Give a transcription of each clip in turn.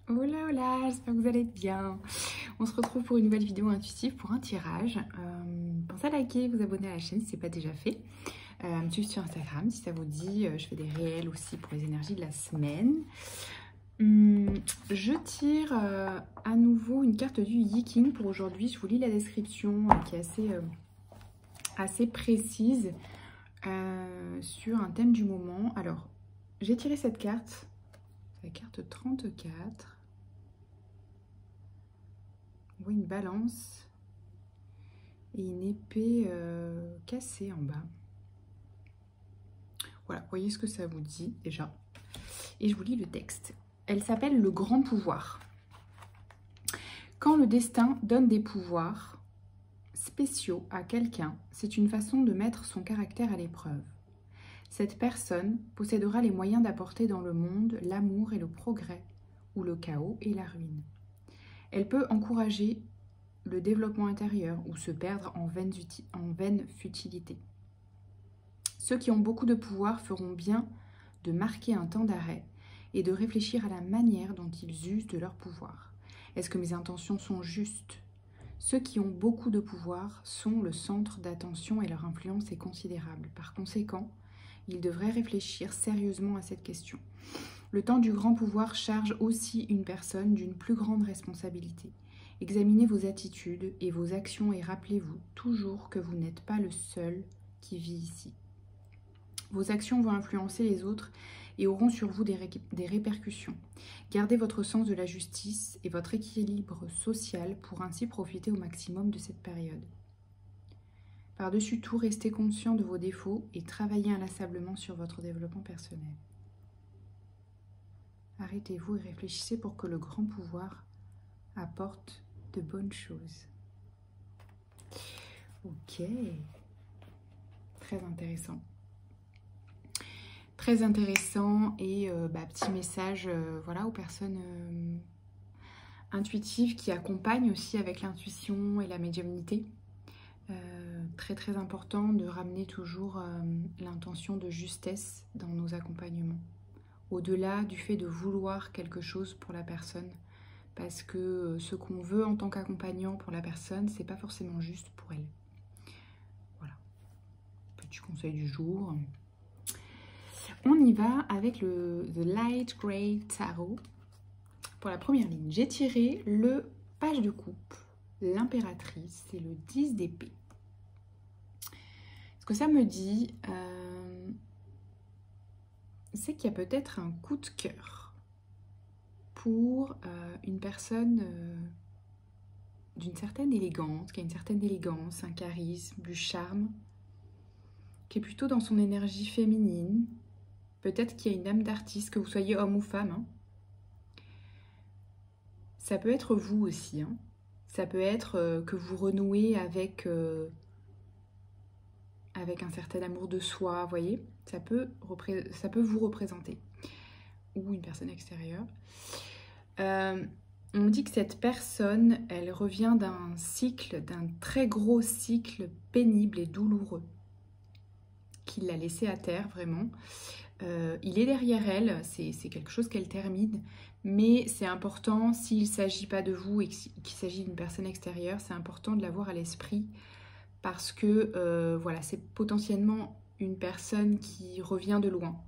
Hola, j'espère que vous allez bien. On se retrouve pour une nouvelle vidéo intuitive pour un tirage. Pensez à liker, vous abonner à la chaîne si ce n'est pas déjà fait. Me suivre sur Instagram si ça vous dit. Je fais des réels aussi pour les énergies de la semaine. Je tire à nouveau une carte du Yi-King pour aujourd'hui. Je vous lis la description qui est assez précise sur un thème du moment. Alors, j'ai tiré cette carte, la carte 34. On voit une balance et une épée cassée en bas. Voilà, voyez ce que ça vous dit déjà. Et je vous lis le texte. Elle s'appelle le grand pouvoir. Quand le destin donne des pouvoirs spéciaux à quelqu'un, c'est une façon de mettre son caractère à l'épreuve. Cette personne possédera les moyens d'apporter dans le monde l'amour et le progrès, ou le chaos et la ruine. Elle peut encourager le développement intérieur ou se perdre en vaine futilité. Ceux qui ont beaucoup de pouvoir feront bien de marquer un temps d'arrêt et de réfléchir à la manière dont ils usent de leur pouvoir. Est-ce que mes intentions sont justes? Ceux qui ont beaucoup de pouvoir sont le centre d'attention et leur influence est considérable. Par conséquent, ils devraient réfléchir sérieusement à cette question. Le temps du grand pouvoir charge aussi une personne d'une plus grande responsabilité. Examinez vos attitudes et vos actions et rappelez-vous toujours que vous n'êtes pas le seul qui vit ici. Vos actions vont influencer les autres et auront sur vous des répercussions. Gardez votre sens de la justice et votre équilibre social pour ainsi profiter au maximum de cette période. Par-dessus tout, restez conscient de vos défauts et travaillez inlassablement sur votre développement personnel. Arrêtez-vous et réfléchissez pour que le grand pouvoir apporte de bonnes choses. Ok, très intéressant. Très intéressant et petit message voilà, aux personnes intuitives qui accompagnent aussi avec l'intuition et la médiumnité. Très important de ramener toujours l'intention de justesse dans nos accompagnements. Au-delà du fait de vouloir quelque chose pour la personne, parce que ce qu'on veut en tant qu'accompagnant pour la personne, c'est pas forcément juste pour elle. Voilà. Petit conseil du jour. On y va avec le The Light Grey Tarot. Pour la première ligne, j'ai tiré le page de coupe, l'impératrice et le 10 d'épée. Ce que ça me dit, c'est qu'il y a peut-être un coup de cœur pour une personne d'une certaine élégance, qui a une certaine élégance, un charisme, du charme, qui est plutôt dans son énergie féminine. Peut-être qu'il y a une âme d'artiste, que vous soyez homme ou femme. Hein. Ça peut être vous aussi. Hein. Ça peut être que vous renouez avec un certain amour de soi, vous voyez. Ça peut vous représenter. Ou une personne extérieure. On me dit que cette personne, elle revient d'un cycle, d'un très gros cycle pénible et douloureux, qui l'a laissé à terre, vraiment. Il est derrière elle, c'est quelque chose qu'elle termine, mais c'est important, s'il ne s'agit pas de vous et qu'il s'agit d'une personne extérieure, c'est important de l'avoir à l'esprit, parce que voilà, c'est potentiellement une personne qui revient de loin.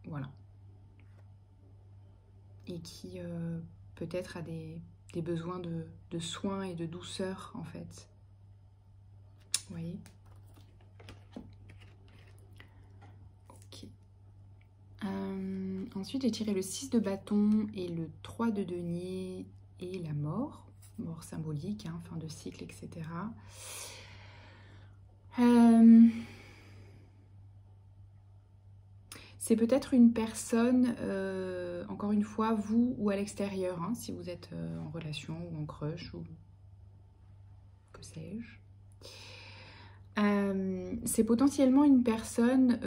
Voilà. Et qui peut-être a des besoins de soins et de douceur, en fait. Vous voyez? Ensuite, j'ai tiré le 6 de bâton et le 3 de denier et la mort. Mort symbolique, hein, fin de cycle, etc. C'est peut-être une personne, encore une fois, vous ou à l'extérieur, hein, si vous êtes en relation ou en crush ou que sais-je. C'est potentiellement une personne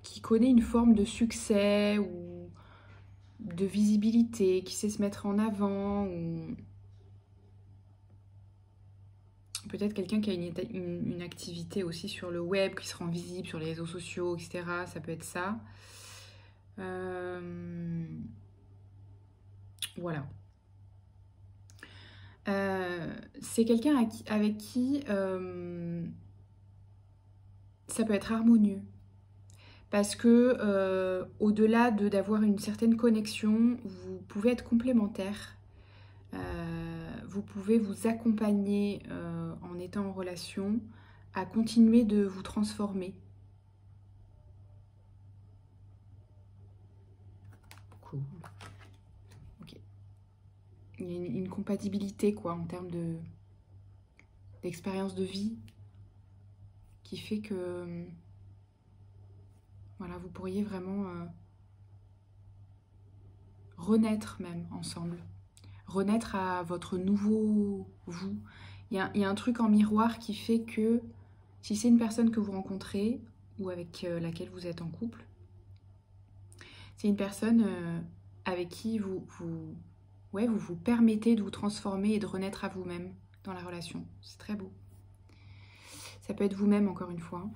qui connaît une forme de succès ou de visibilité, qui sait se mettre en avant, ou peut-être quelqu'un qui a une activité aussi sur le web, qui se rend visible sur les réseaux sociaux, etc. Ça peut être ça. Voilà. C'est quelqu'un avec qui ça peut être harmonieux. Parce que au-delà d'avoir une certaine connexion, vous pouvez être complémentaires. Vous pouvez vous accompagner en étant en relation à continuer de vous transformer. Cool. Ok. Il y a une compatibilité quoi en termes d'expérience de vie qui fait que voilà, vous pourriez vraiment renaître même ensemble. Renaître à votre nouveau vous. Il y a un truc en miroir qui fait que si c'est une personne que vous rencontrez ou avec laquelle vous êtes en couple, c'est une personne avec qui vous vous permettez de vous transformer et de renaître à vous-même dans la relation. C'est très beau. Ça peut être vous-même encore une fois.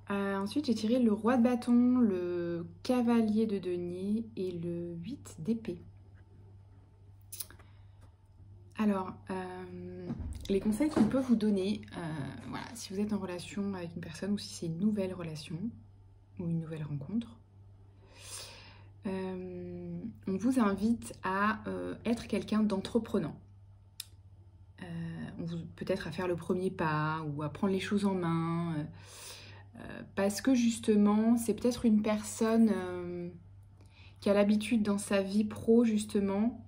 Ensuite, j'ai tiré le roi de bâton, le cavalier de denier et le 8 d'épée. Alors, les conseils qu'on peut vous donner, voilà, si vous êtes en relation avec une personne ou si c'est une nouvelle relation ou une nouvelle rencontre, on vous invite à être quelqu'un d'entreprenant. Peut-être à faire le premier pas ou à prendre les choses en main. Parce que justement, c'est peut-être une personne qui a l'habitude dans sa vie pro, justement,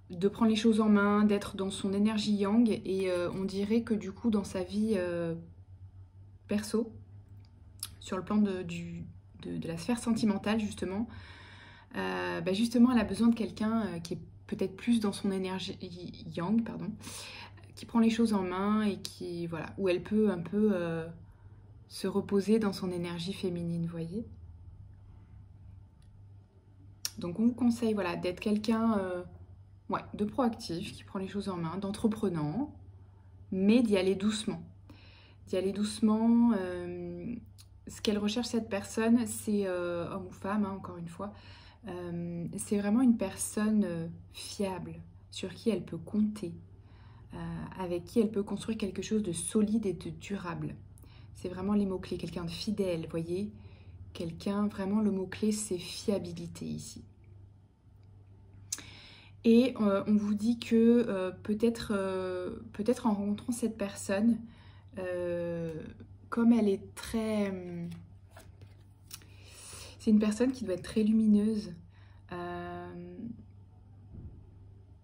de prendre les choses en main, d'être dans son énergie yang. Et on dirait que du coup, dans sa vie perso, sur le plan de la sphère sentimentale, justement, justement, elle a besoin de quelqu'un qui est peut-être plus dans son énergie yang, pardon, qui prend les choses en main et qui, voilà, où elle peut un peu se reposer dans son énergie féminine, vous voyez. Donc on vous conseille, voilà, d'être quelqu'un de proactif, qui prend les choses en main, d'entreprenant, mais d'y aller doucement. D'y aller doucement. Ce qu'elle recherche, cette personne, c'est, homme ou femme, hein, encore une fois, c'est vraiment une personne fiable, sur qui elle peut compter, avec qui elle peut construire quelque chose de solide et de durable. C'est vraiment les mots-clés, quelqu'un de fidèle, vous voyez. Quelqu'un, vraiment, le mot-clé, c'est fiabilité ici. Et on vous dit que peut-être en rencontrant cette personne, comme elle est très... c'est une personne qui doit être très lumineuse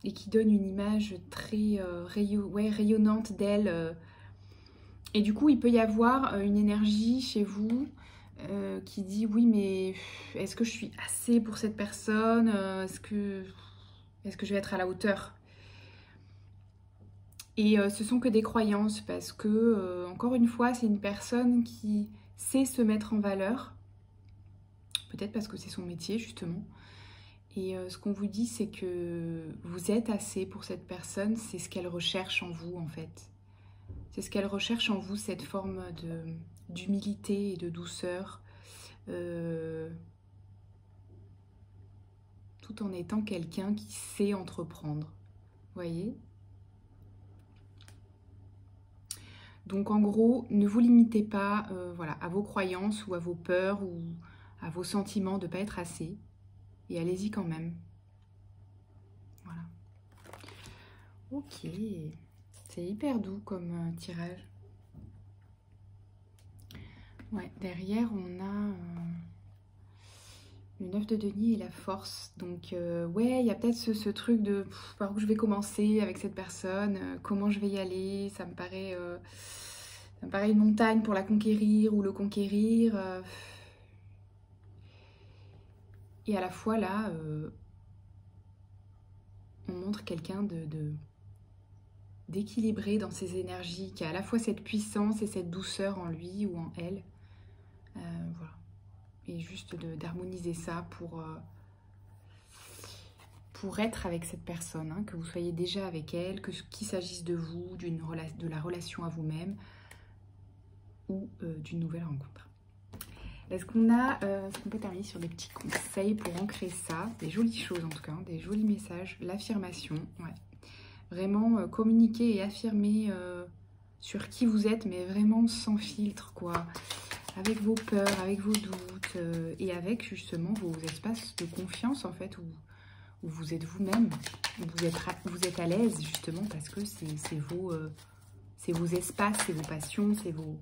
et qui donne une image très rayonnante d'elle. Et du coup, il peut y avoir une énergie chez vous qui dit oui, mais est-ce que je suis assez pour cette personne? Est-ce que je vais être à la hauteur? Et ce sont que des croyances parce que, encore une fois, c'est une personne qui sait se mettre en valeur. Peut-être parce que c'est son métier, justement. Et ce qu'on vous dit, c'est que vous êtes assez pour cette personne. C'est ce qu'elle recherche en vous, en fait. C'est ce qu'elle recherche en vous, cette forme d'humilité et de douceur. Tout en étant quelqu'un qui sait entreprendre. Vous voyez ? Donc en gros, ne vous limitez pas à vos croyances ou à vos peurs ou à vos sentiments de ne pas être assez. Et allez-y quand même. Voilà. Ok. C'est hyper doux comme tirage. Ouais, derrière on a le 9 de denier et la force. Donc ouais, il y a peut-être ce truc de par où je vais commencer avec cette personne, comment je vais y aller, ça me paraît une montagne pour la conquérir ou le conquérir. Et à la fois là, on montre quelqu'un d'équilibré dans ses énergies, qui a à la fois cette puissance et cette douceur en lui ou en elle. Voilà. Et juste d'harmoniser ça pour être avec cette personne, hein, que vous soyez déjà avec elle, qu'il s'agisse de vous, de la relation à vous-même ou d'une nouvelle rencontre. Est-ce qu'on peut terminer sur des petits conseils pour ancrer ça? Des jolies choses en tout cas, des jolis messages. L'affirmation, ouais. Vraiment communiquer et affirmer sur qui vous êtes, mais vraiment sans filtre, quoi. Avec vos peurs, avec vos doutes et avec justement vos espaces de confiance en fait, où vous êtes vous-même, où vous êtes à l'aise justement parce que c'est vos espaces, c'est vos passions, c'est vos...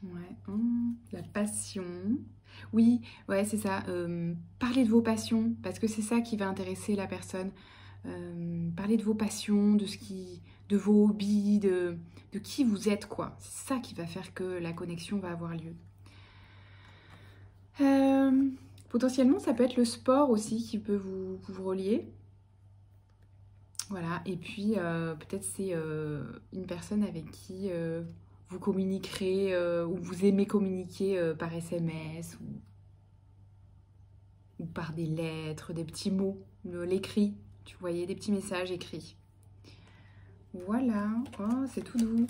Ouais, la passion. Oui, ouais, c'est ça. Parlez de vos passions, parce que c'est ça qui va intéresser la personne. Parlez de vos passions, de vos hobbies, de qui vous êtes, quoi. C'est ça qui va faire que la connexion va avoir lieu. Potentiellement, ça peut être le sport aussi qui peut vous relier. Voilà, et puis peut-être c'est une personne avec qui vous communiquerez ou vous aimez communiquer par SMS ou par des lettres, des petits mots, l'écrit, tu voyais, des petits messages écrits. Voilà, oh, c'est tout doux.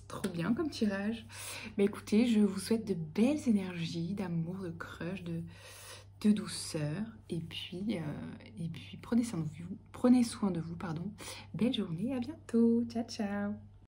Trop bien comme tirage. Mais écoutez, je vous souhaite de belles énergies, d'amour, de crush, de douceur. Et puis prenez soin de vous, pardon. Belle journée, à bientôt. Ciao, ciao.